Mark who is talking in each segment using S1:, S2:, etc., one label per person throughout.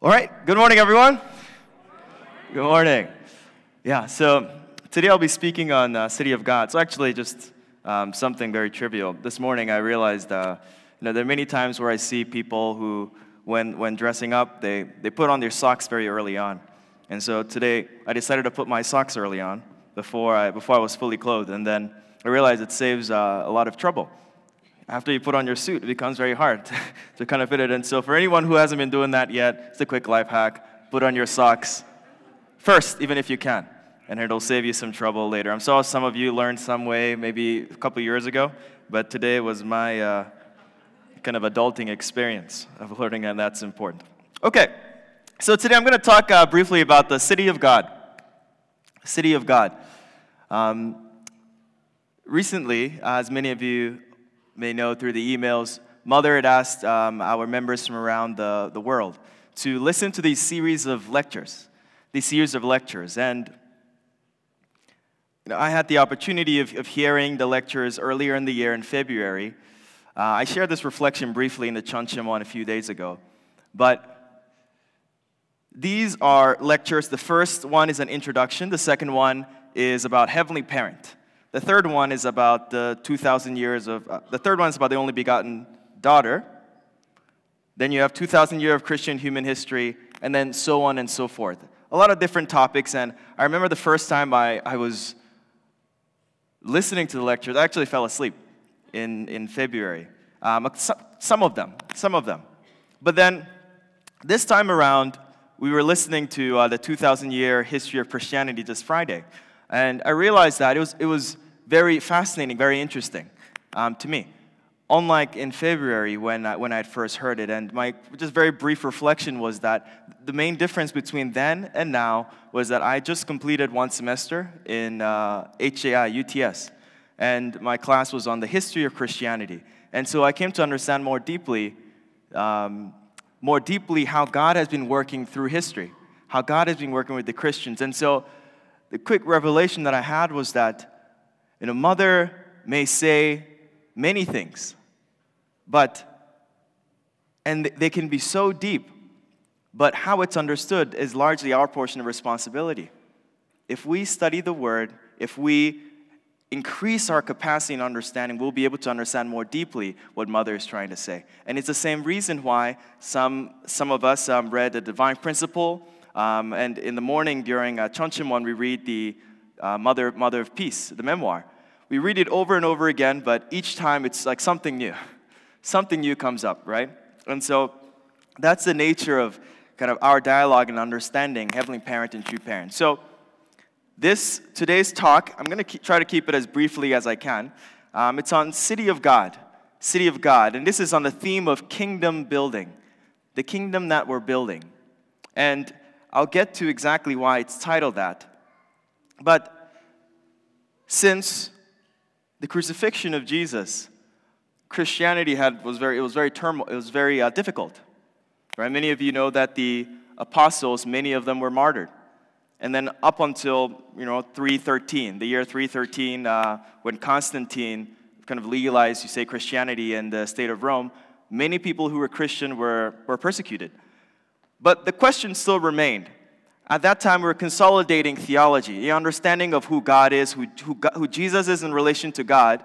S1: All right, good morning, everyone. Good morning. Yeah, so today I'll be speaking on City of God. So actually just something very trivial. This morning I realized there are many times where I see people who, when dressing up, they put on their socks very early on. And so today I decided to put my socks early on before I was fully clothed. And then I realized it saves a lot of trouble. After you put on your suit, it becomes very hard to kind of fit it in. So for anyone who hasn't been doing that yet, it's a quick life hack. Put on your socks first, even if you can, and it'll save you some trouble later. I'm sure some of you learned some way maybe a couple years ago, but today was my kind of adulting experience of learning, and that's important. Okay, so today I'm going to talk briefly about the City of God. City of God. Recently, as many of you may know through the emails, Mother had asked our members from around the world to listen to these series of lectures. And I had the opportunity of hearing the lectures earlier in the year in February. I shared this reflection briefly in the Chuncheon one a few days ago. But these are lectures. The first one is an introduction. The second one is about Heavenly Parent. The third one is about the 2,000 years of, the third one is about the only begotten daughter. Then you have 2,000 years of Christian human history, and then so on and so forth. A lot of different topics, and I remember the first time I was listening to the lectures, I actually fell asleep in February. Some of them. But then, this time around, we were listening to the 2,000-year history of Christianity this Friday. And I realized that it was very fascinating, very interesting to me. Unlike in February when I had first heard it. And my just very brief reflection was that the main difference between then and now was that I just completed one semester in HAI, UTS. And my class was on the history of Christianity. And so I came to understand more deeply how God has been working through history, how God has been working with the Christians. And so the quick revelation that I had was that, Mother may say many things, and they can be so deep, but how it's understood is largely our portion of responsibility. If we study the Word, if we increase our capacity and understanding, we'll be able to understand more deeply what Mother is trying to say. And it's the same reason why some of us read the Divine Principle, and in the morning during Chuncheon 1, we read the Mother of Peace, the memoir. We read it over and over again, but each time it's like something new. Something new comes up, right? And so that's the nature of kind of our dialogue and understanding Heavenly Parent and True Parent. So today's talk, I'm going to try to keep it as briefly as I can. It's on City of God. City of God. And this is on the theme of kingdom building. The kingdom that we're building. And I'll get to exactly why it's titled that. But since the crucifixion of Jesus, Christianity was very difficult. Right? Many of you know that the apostles, many of them were martyred. And then up until 313, the year 313, when Constantine kind of legalized, Christianity in the state of Rome, many people who were Christian were persecuted. But the question still remained. At that time, we were consolidating theology, the understanding of who God is, who Jesus is in relation to God.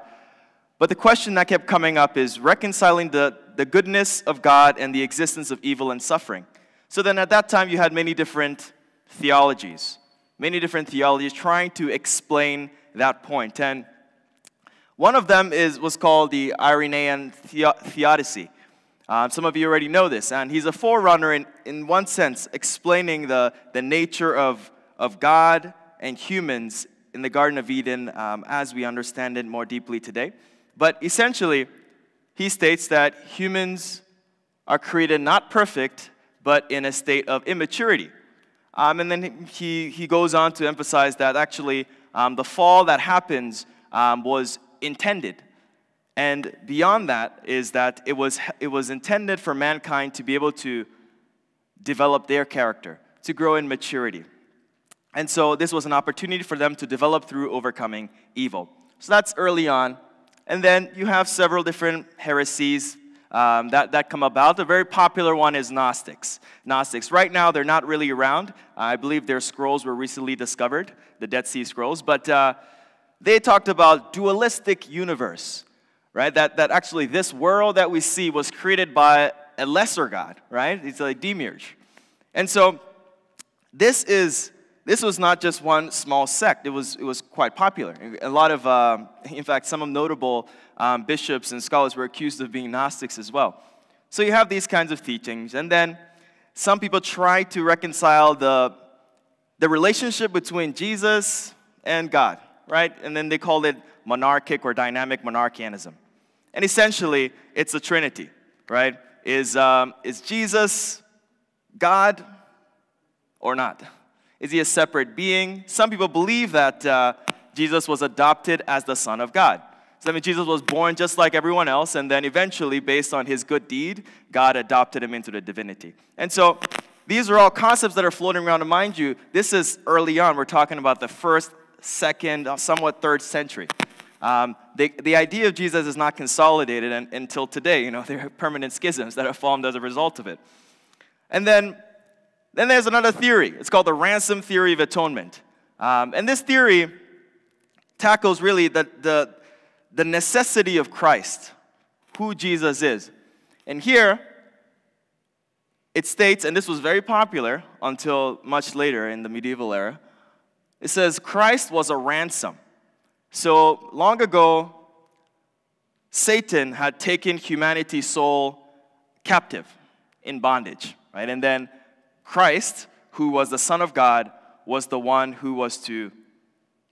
S1: But the question that kept coming up is reconciling the goodness of God and the existence of evil and suffering. So then at that time, you had many different theologies trying to explain that point. And one of them was called the Irenaean theodicy. Some of you already know this, and he's a forerunner in one sense, explaining the nature of God and humans in the Garden of Eden as we understand it more deeply today. But essentially, he states that humans are created not perfect, but in a state of immaturity. And then he goes on to emphasize that actually the fall that happens was intended. And beyond that is that it was intended for mankind to be able to develop their character, to grow in maturity. And so this was an opportunity for them to develop through overcoming evil. So that's early on. And then you have several different heresies that come about. A very popular one is Gnostics. Gnostics. Right now, they're not really around. I believe their scrolls were recently discovered, the Dead Sea Scrolls. But they talked about dualistic universe, right? That actually this world that we see was created by a lesser God, right? It's a demiurge. And so this was not just one small sect. It was quite popular. A lot of, in fact, some notable bishops and scholars were accused of being Gnostics as well. So you have these kinds of teachings. And then some people try to reconcile the relationship between Jesus and God, right? And then they call it monarchic or dynamic monarchianism. And essentially, it's a trinity, right? Is Jesus God or not? Is he a separate being? Some people believe that Jesus was adopted as the Son of God. So that means Jesus was born just like everyone else, and then eventually, based on his good deed, God adopted him into the divinity. And so these are all concepts that are floating around. And mind you, this is early on. We're talking about the first, second, somewhat third century. The idea of Jesus is not consolidated until today. You know, there are permanent schisms that have formed as a result of it. And then there's another theory. It's called the ransom theory of atonement. And this theory tackles really the necessity of Christ, who Jesus is. And here, it states, and this was very popular until much later in the medieval era, it says Christ was a ransom. So long ago, Satan had taken humanity's soul captive in bondage, right? And then Christ, who was the Son of God, was the one who was to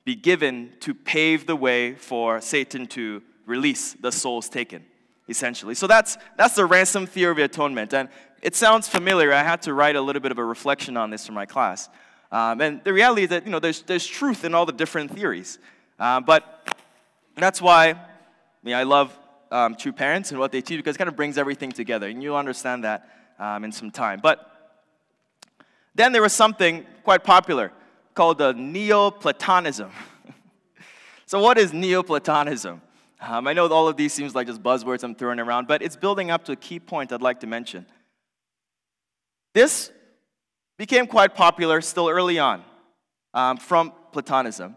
S1: be given to pave the way for Satan to release the souls taken, essentially. So that's the ransom theory of atonement. And it sounds familiar. I had to write a little bit of a reflection on this for my class. And the reality is that, you know, there's truth in all the different theories. But that's why I love True Parents and what they teach, because it kind of brings everything together. And you'll understand that in some time. But then there was something quite popular called the Neoplatonism. So what is Neoplatonism? I know all of these seems like just buzzwords I'm throwing around, but it's building up to a key point I'd like to mention. This became quite popular still early on from Platonism.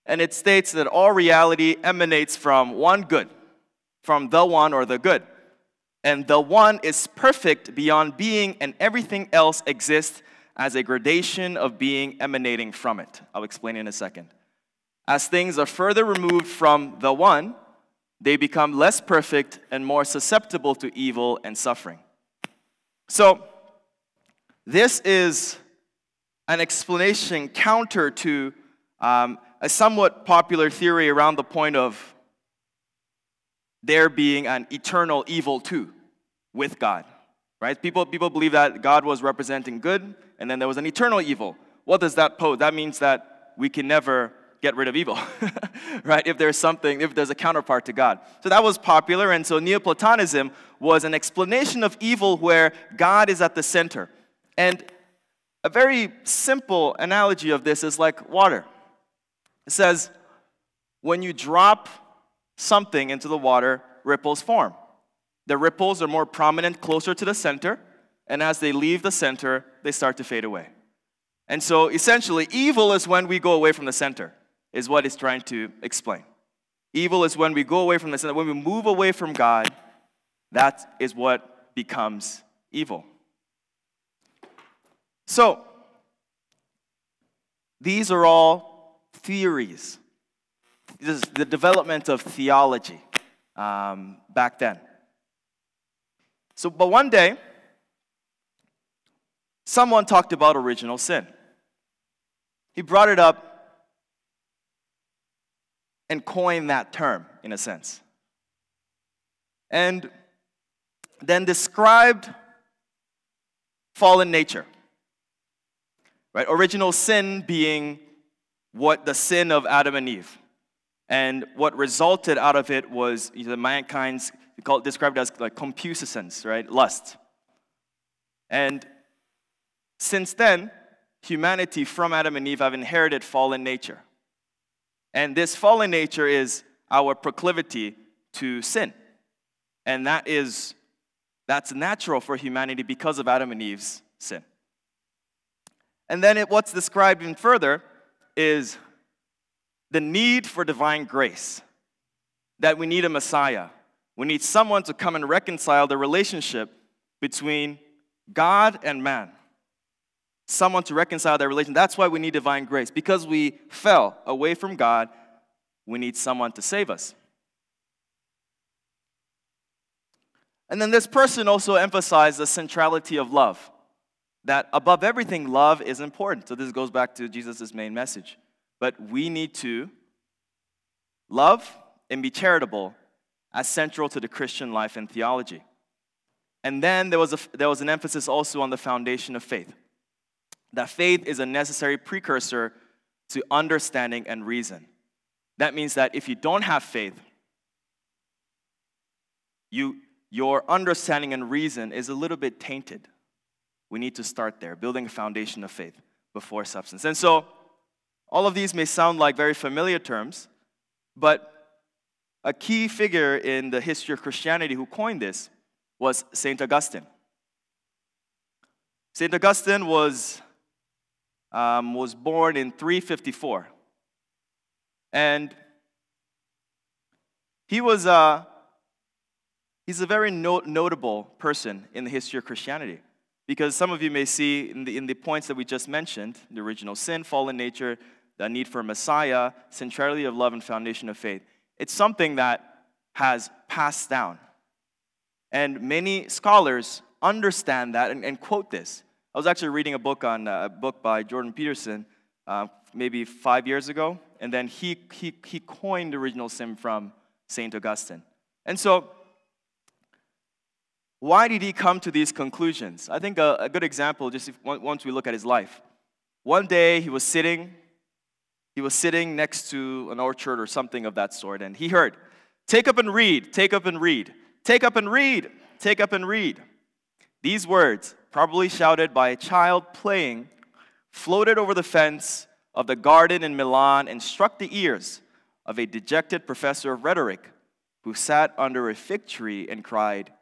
S1: And it states that all reality emanates from one good, from the one or the good. And the one is perfect beyond being, and everything else exists as a gradation of being emanating from it. I'll explain in a second. As things are further removed from the one, they become less perfect and more susceptible to evil and suffering. So, this is an explanation counter to a somewhat popular theory around the point of there being an eternal evil too with God. Right? People believe that God was representing good, and then there was an eternal evil. What does that pose? That means that we can never get rid of evil, right? If there's a counterpart to God. So that was popular, and so Neoplatonism was an explanation of evil where God is at the center. And a very simple analogy of this is like water. It says, when you drop something into the water, ripples form. The ripples are more prominent closer to the center, and as they leave the center, they start to fade away. And so essentially, evil is when we go away from the center, is what it's trying to explain. Evil is when we go away from the center. When we move away from God, that is what becomes evil. So, these are all theories. This is the development of theology back then. So, but one day, someone talked about original sin. He brought it up and coined that term, in a sense. And then described fallen nature. Right? Original sin being what the sin of Adam and Eve. And what resulted out of it was mankind's, described as like concupiscence, right? Lust. And since then, humanity from Adam and Eve have inherited fallen nature. And this fallen nature is our proclivity to sin. And that is That's natural for humanity because of Adam and Eve's sin. And then what's described even further is the need for divine grace, that we need a Messiah. We need someone to come and reconcile the relationship between God and man. Someone to reconcile their relation. That's why we need divine grace. Because we fell away from God, we need someone to save us. And then this person also emphasized the centrality of love. That above everything, love is important. So this goes back to Jesus' main message. But we need to love and be charitable as central to the Christian life and theology. And then there was an emphasis also on the foundation of faith. That faith is a necessary precursor to understanding and reason. That means that if you don't have faith, your understanding and reason is a little bit tainted. We need to start there, building a foundation of faith before substance. And so, all of these may sound like very familiar terms, but a key figure in the history of Christianity who coined this was St. Augustine. St. Augustine was born in 354. And he's a very notable person in the history of Christianity. Because some of you may see in the points that we just mentioned, the original sin, fallen nature, the need for a Messiah, centrality of love, and foundation of faith. It's something that has passed down. And many scholars understand that and quote this. I was actually reading a book by Jordan Peterson maybe 5 years ago, and then he coined original sin from St. Augustine. And so, why did he come to these conclusions? I think a good example, once we look at his life. One day he was sitting next to an orchard or something of that sort, and he heard, "Take up and read, take up and read, take up and read, take up and read." These words, probably shouted by a child playing, floated over the fence of the garden in Milan and struck the ears of a dejected professor of rhetoric who sat under a fig tree and cried,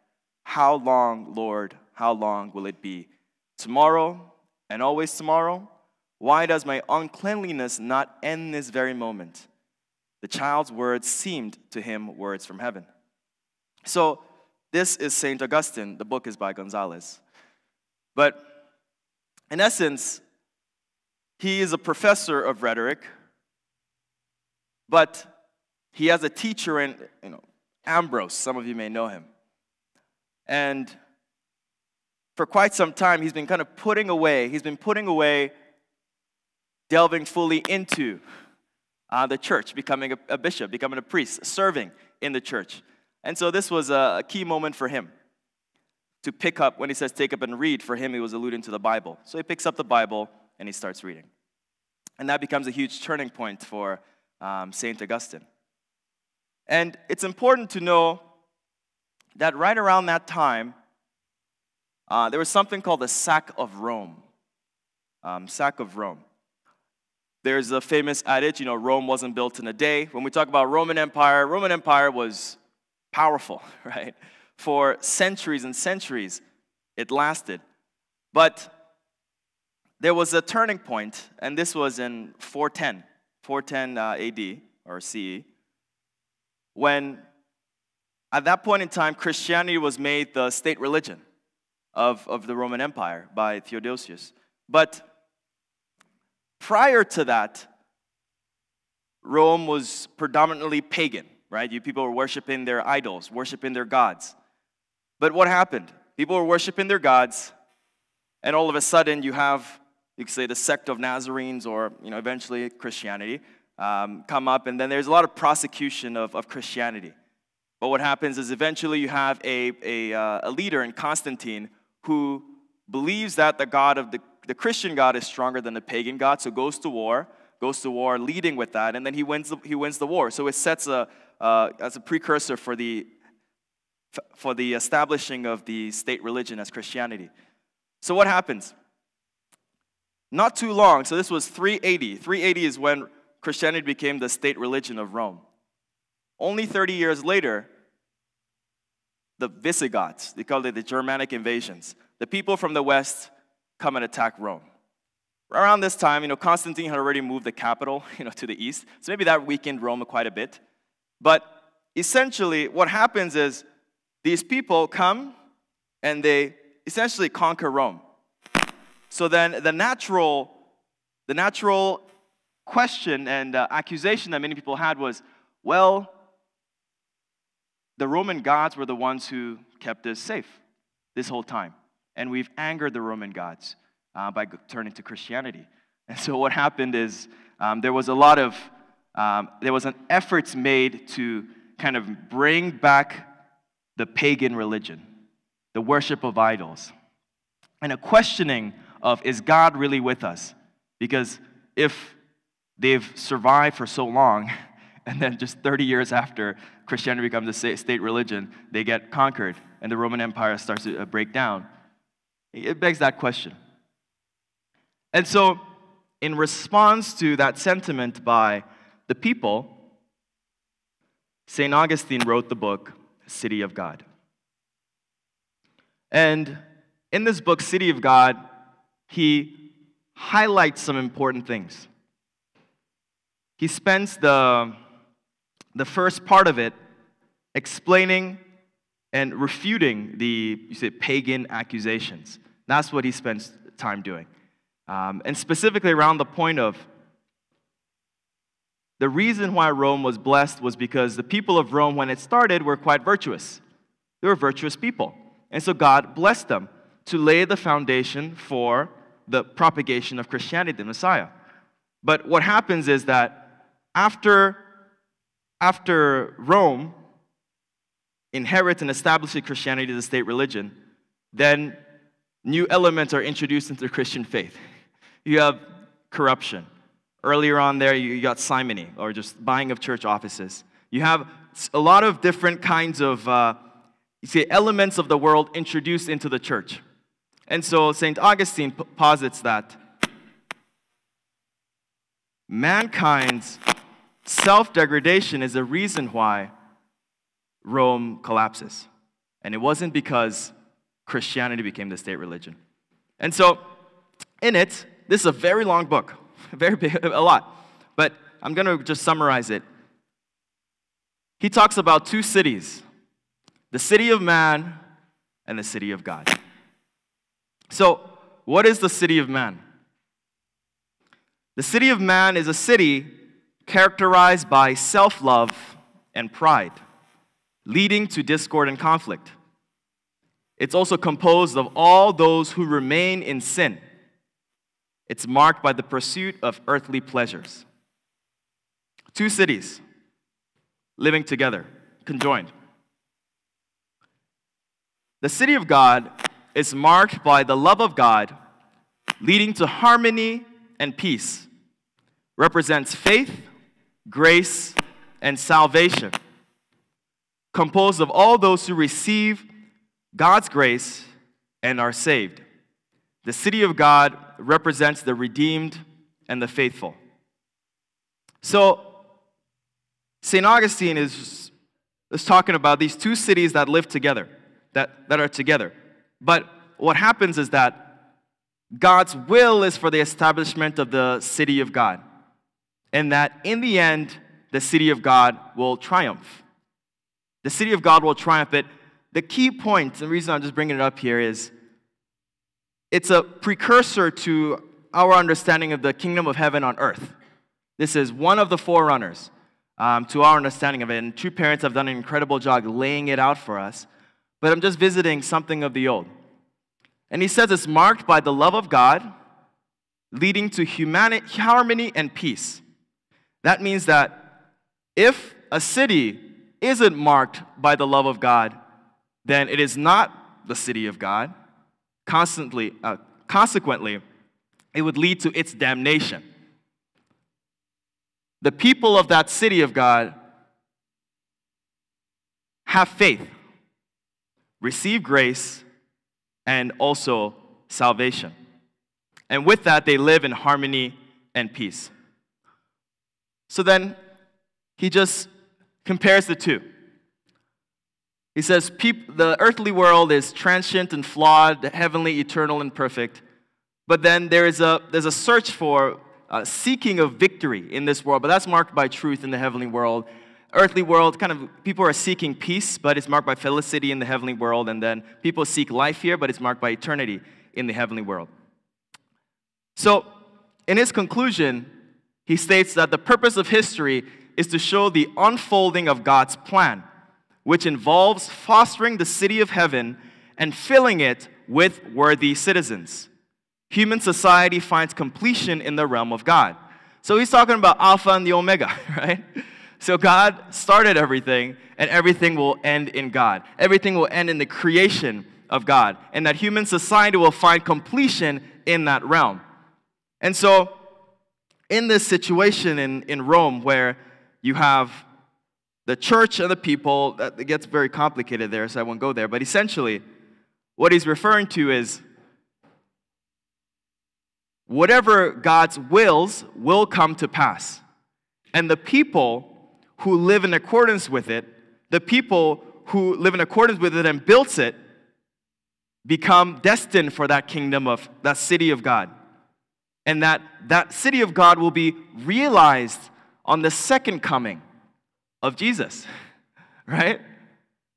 S1: "How long, Lord, how long will it be? Tomorrow and always tomorrow? Why does my uncleanliness not end this very moment?" The child's words seemed to him words from heaven. So, this is St. Augustine. The book is by Gonzalez. But, in essence, he is a professor of rhetoric, but he has a teacher in, Ambrose. Some of you may know him. And for quite some time, he's been putting away delving fully into the church, becoming a bishop, becoming a priest, serving in the church. And so this was a key moment for him to pick up. When he says take up and read, for him he was alluding to the Bible. So he picks up the Bible and he starts reading. And that becomes a huge turning point for St. Augustine. And it's important to know that right around that time, there was something called the sack of Rome. Sack of Rome. There's a famous adage, Rome wasn't built in a day. When we talk about Roman Empire was powerful, right? For centuries and centuries, it lasted. But there was a turning point, and this was in 410 AD, or CE, when at that point in time, Christianity was made the state religion of the Roman Empire by Theodosius. But prior to that, Rome was predominantly pagan, right? People were worshiping their idols, worshiping their gods. But what happened? People were worshiping their gods, and all of a sudden you could say the sect of Nazarenes, or eventually Christianity, come up, and then there's a lot of prosecution of Christianity. But what happens is eventually you have a leader in Constantine who believes that the Christian God is stronger than the pagan God, so goes to war leading with that, and then he wins the war. So it sets as a precursor for the establishing of the state religion as Christianity. So what happens? Not too long, so this was 380. 380 is when Christianity became the state religion of Rome. Only 30 years later, the Visigoths. They called it the Germanic invasions. The people from the west come and attack Rome. Around this time, Constantine had already moved the capital, to the east. So maybe that weakened Rome quite a bit. But essentially, what happens is these people come and they essentially conquer Rome. So then the natural question and accusation that many people had was, well, the Roman gods were the ones who kept us safe this whole time. And we've angered the Roman gods by turning to Christianity. And so what happened is there was an efforts made to kind of bring back the pagan religion, the worship of idols, and a questioning of, is God really with us? Because if they've survived for so long, and then just 30 years after Christianity becomes a state religion, they get conquered, and the Roman Empire starts to break down. It begs that question. And so, in response to that sentiment by the people, St. Augustine wrote the book, City of God. And in this book, City of God, he highlights some important things. He spends the first part of it explaining and refuting the pagan accusations. That's what he spends time doing. And specifically around the point of the reason why Rome was blessed was because the people of Rome, when it started, were quite virtuous. They were virtuous people. And so God blessed them to lay the foundation for the propagation of Christianity, the Messiah. But what happens is that after Rome inherits and establishes Christianity as a state religion, then new elements are introduced into the Christian faith. You have corruption. Earlier on there, you got simony, or just buying of church offices. You have a lot of different kinds of elements of the world introduced into the church. And so St. Augustine posits that mankind's self-degradation is the reason why Rome collapses. And it wasn't because Christianity became the state religion. And so, in it, this is a very long book, very big, a lot. But I'm going to just summarize it. He talks about two cities, the city of man and the city of God. So, what is the city of man? The city of man is a city characterized by self-love and pride, leading to discord and conflict. It's also composed of all those who remain in sin. It's marked by the pursuit of earthly pleasures. Two cities living together, conjoined. The city of God is marked by the love of God, leading to harmony and peace, represents faith, grace, and salvation, composed of all those who receive God's grace and are saved. The city of God represents the redeemed and the faithful. So, St. Augustine is talking about these two cities that live together, that are together. But what happens is that God's will is for the establishment of the city of God, and that in the end, the city of God will triumph. The city of God will triumph. The key point, the reason I'm just bringing it up here is, it's a precursor to our understanding of the kingdom of heaven on earth. This is one of the forerunners to our understanding of it, and True Parents have done an incredible job laying it out for us. But I'm just visiting something of the old. And he says it's marked by the love of God, leading to harmony and peace. That means that if a city isn't marked by the love of God, then it is not the city of God. Consequently, it would lead to its damnation. The people of that city of God have faith, receive grace, and also salvation. And with that, they live in harmony and peace. So then, he just compares the two. He says, the earthly world is transient and flawed, heavenly, eternal, and perfect. But then there's a search for seeking of victory in this world, but that's marked by truth in the heavenly world. Earthly world, kind of, people are seeking peace, but it's marked by felicity in the heavenly world. And then people seek life here, but it's marked by eternity in the heavenly world. So, in his conclusion, he states that the purpose of history is to show the unfolding of God's plan, which involves fostering the city of heaven and filling it with worthy citizens. Human society finds completion in the realm of God. So he's talking about Alpha and the Omega, right? So God started everything, and everything will end in God. Everything will end in the creation of God, and that human society will find completion in that realm. And so, in this situation in Rome, where you have the church and the people, it gets very complicated there, so I won't go there. But essentially, what he's referring to is whatever God's wills will come to pass. And the people who live in accordance with it, the people who live in accordance with it and builds it, become destined for that kingdom of that city of God. And that city of God will be realized on the second coming of Jesus, right?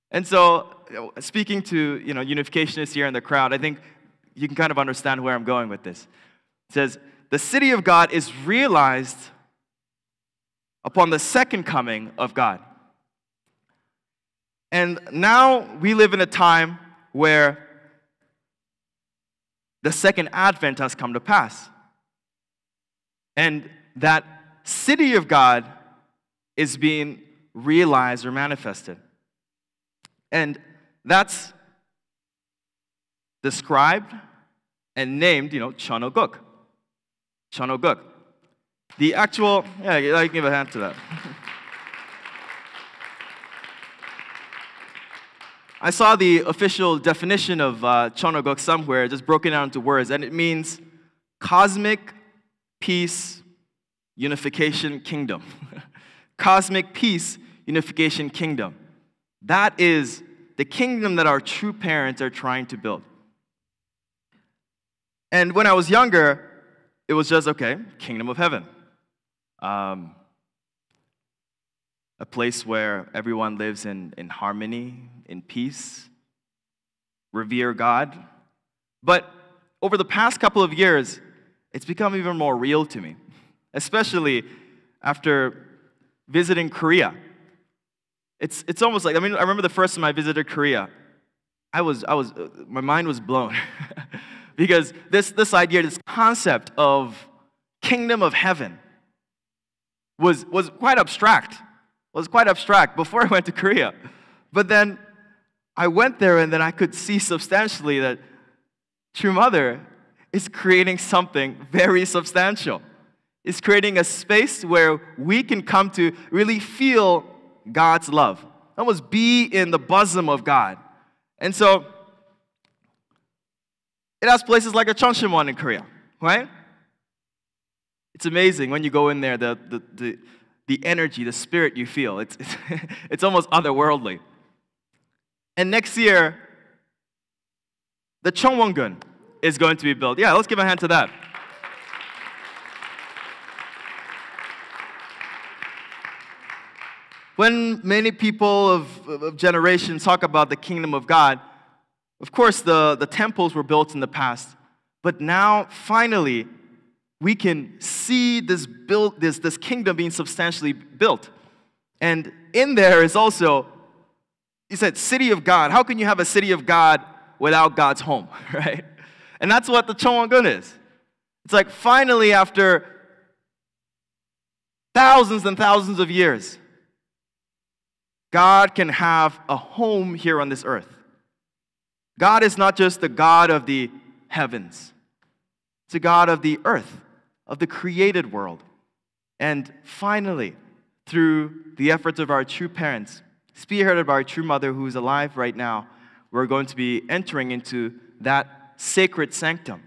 S1: And so, speaking to unificationists here in the crowd, I think you can kind of understand where I'm going with this. It says, the city of God is realized upon the second coming of God. And now we live in a time where the second advent has come to pass. And that city of God is being realized or manifested. And that's described and named, Chonoguk. Chonoguk. The actual, I can give a hand to that. I saw the official definition of Chonoguk somewhere, just broken down into words, and it means cosmic peace, unification, kingdom. Cosmic peace, unification, kingdom. That is the kingdom that our true parents are trying to build. And when I was younger, it was just, okay, kingdom of heaven. A place where everyone lives in harmony, in peace, revere God. But over the past couple of years, it's become even more real to me, especially after visiting Korea. It's almost like, I remember the first time I visited Korea, my mind was blown. Because this idea, this concept of kingdom of heaven was quite abstract. Was quite abstract before I went to Korea. But then I went there, and then I could see substantially that True Mother is creating something very substantial. It's creating a space where we can come to really feel God's love. Almost be in the bosom of God. And so, it has places like a Cheonshimwon in Korea, right? It's amazing when you go in there, the energy, the spirit you feel. It's almost otherworldly. And next year, the Cheongwon-gun is going to be built. Yeah, let's give a hand to that. When many people of generations talk about the kingdom of God, of course, the temples were built in the past. But now, finally, we can see this kingdom being substantially built. And in there is also, he said, city of God. How can you have a city of God without God's home, right? And that's what the Cheongwon-gun is. It's like finally, after thousands and thousands of years, God can have a home here on this earth. God is not just the God of the heavens. It's a God of the earth, of the created world. And finally, through the efforts of our true parents, spearheaded by our true mother who is alive right now, we're going to be entering into that sacred sanctum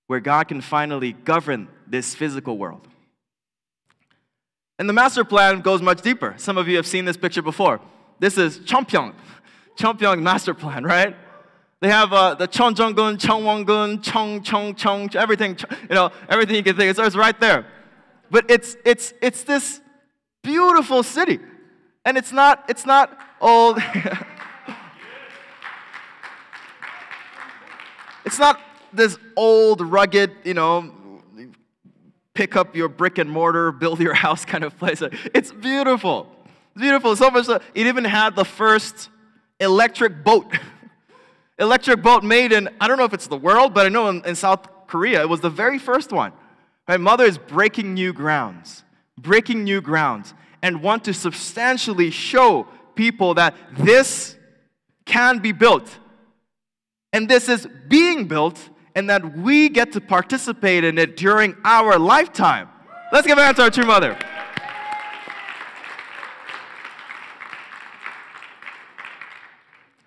S1: where God can finally govern this physical world. And the master plan goes much deeper. Some of you have seen this picture before. This is Cheonpyeong. Cheonpyeong master plan, right? They have the Cheonjeonggun, Cheongwon-gun, Cheong, everything, everything you can think. It's right there. But it's this beautiful city. And it's not old. It's not this old, rugged, pick up your brick and mortar, build your house kind of place. It's beautiful. It's beautiful. So much so it even had the first electric boat. Electric boat made in, I don't know if it's the world, but I know in South Korea, it was the very first one. My mother is breaking new grounds, and want to substantially show people that this can be built. And this is being built, and that we get to participate in it during our lifetime. Let's give a hand to our true mother.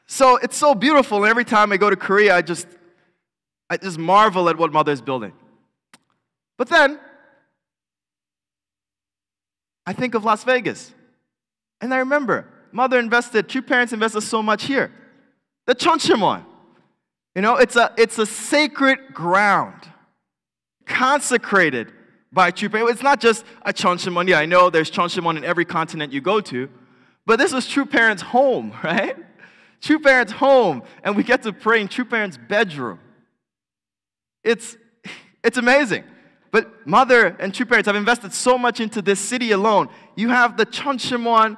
S1: So it's so beautiful, and every time I go to Korea, I just marvel at what Mother is building. But then, I think of Las Vegas, and I remember, true parents invested so much here. The Cheoncheonmon. It's a sacred ground, consecrated by true parents. It's not just a Cheoncheonmon. Yeah, I know there's Cheoncheonmon in every continent you go to, but this was true parents' home, right? True parents' home, and we get to pray in true parents' bedroom. It's amazing. But Mother and true parents have invested so much into this city alone. You have the Cheoncheonmon,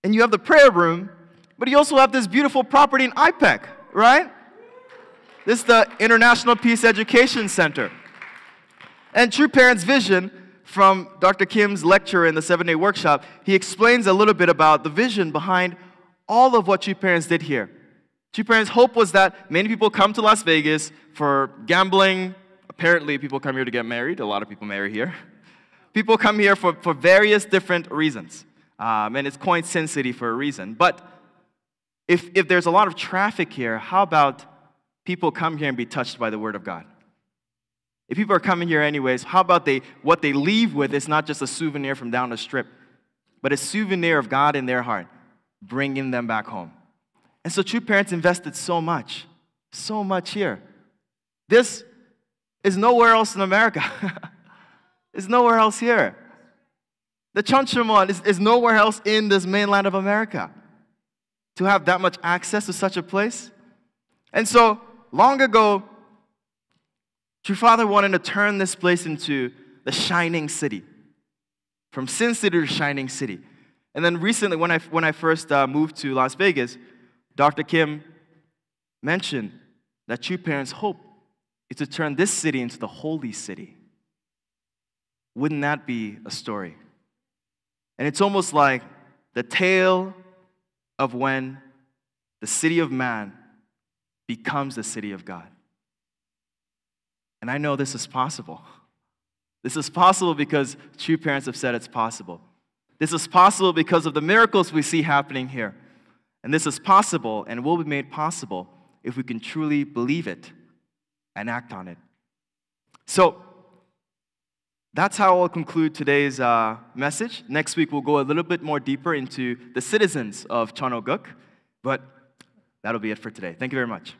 S1: and you have the prayer room, but you also have this beautiful property in IPEC, right? This is the International Peace Education Center. And True Parents' vision from Dr. Kim's lecture in the 7-day workshop, he explains a little bit about the vision behind all of what True Parents did here. True Parents' hope was that many people come to Las Vegas for gambling. Apparently, people come here to get married. A lot of people marry here. People come here for various different reasons. And it's coined Sin City for a reason. But if there's a lot of traffic here, how about people come here and be touched by the Word of God? If people are coming here anyways, how about what they leave with is not just a souvenir from down the strip, but a souvenir of God in their heart, bringing them back home. And so True Parents invested so much here. This is nowhere else in America. It's nowhere else here. The Cheoncheonmon is nowhere else in this mainland of America. To have that much access to such a place. And so, long ago, True Father wanted to turn this place into the shining city. From Sin City to shining city. And then recently, when I first moved to Las Vegas, Dr. Kim mentioned that True Parents' hope is to turn this city into the holy city. Wouldn't that be a story? And it's almost like the tale of when the city of man becomes the city of God. And I know this is possible. This is possible because True Parents have said it's possible. This is possible because of the miracles we see happening here. And this is possible and will be made possible if we can truly believe it and act on it. So, that's how I'll conclude today's message. Next week, we'll go a little bit more deeper into the citizens of Cheonoguk, but that'll be it for today. Thank you very much.